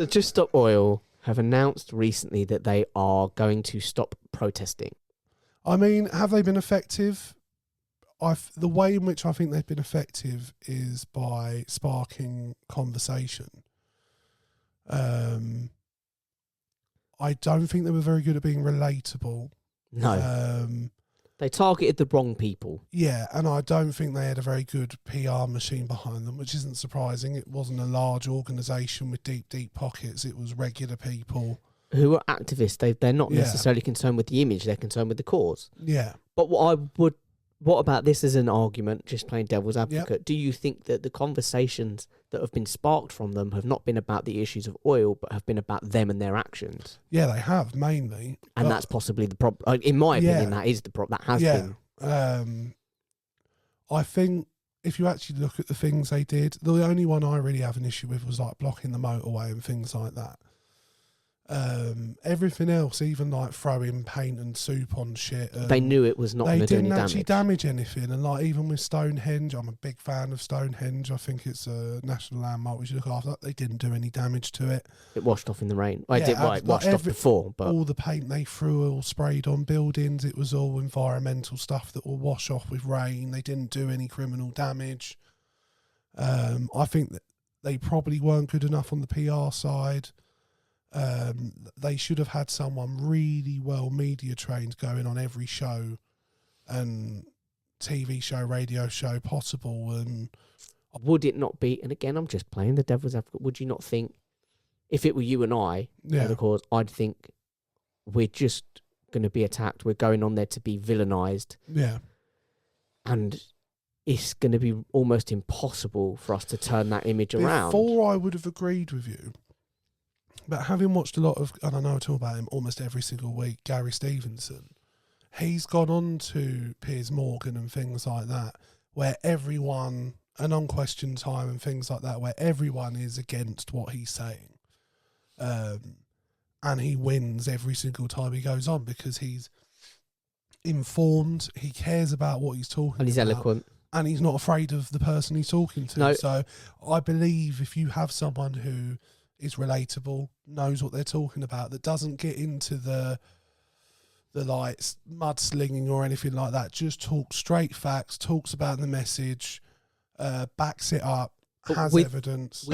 So Just Stop Oil have announced recently that they are going to stop protesting. I mean, have they been effective? The way in which I think they've been effective is by sparking conversation. I don't think they were very good at being relatable. No. They targeted the wrong people. Yeah, and I don't think they had a very good PR machine behind them, which isn't surprising. It wasn't a large organisation with deep, deep pockets. It was regular people. Who are activists. They're not necessarily concerned with the image. They're concerned with the cause. Yeah. But what about this as an argument, just playing devil's advocate? Yep. Do you think that the conversations that have been sparked from them have not been about the issues of oil, but have been about them and their actions? Yeah, they have, mainly. And that's possibly the problem. In my opinion, that is the problem. That has been. I think if you actually look at the things they did, the only one I really have an issue with was like blocking the motorway and things like that. Everything else, even like throwing paint and soup on shit. They knew it was not going to do any damage. They didn't actually damage anything. And like even with Stonehenge, I'm a big fan of Stonehenge. I think it's a national landmark we should look after. They didn't do any damage to it. It washed off in the rain. It washed off before. But all the paint they threw all sprayed on buildings. It was all environmental stuff that will wash off with rain. They didn't do any criminal damage. I think that they probably weren't good enough on the PR side. They should have had someone really well media trained going on every show and TV show, radio show possible. And would it not be, and again, I'm just playing the devil's advocate, would you not think, if it were you and I, of course, I'd think we're just going to be attacked, we're going on there to be villainised. Yeah. And it's going to be almost impossible for us to turn that image around. Before I would have agreed with you, but having watched a lot of, and I know I talk about him almost every single week, Gary Stevenson, he's gone on to Piers Morgan and things like that, where everyone, and on Question Time and things like that, where everyone is against what he's saying. And he wins every single time he goes on because he's informed, he cares about what he's talking about. And he's eloquent. And he's not afraid of the person he's talking to. No. So I believe if you have someone who is relatable, knows what they're talking about, that doesn't get into the like mudslinging or anything like that, just talks straight facts, talks about the message, backs it up, has evidence.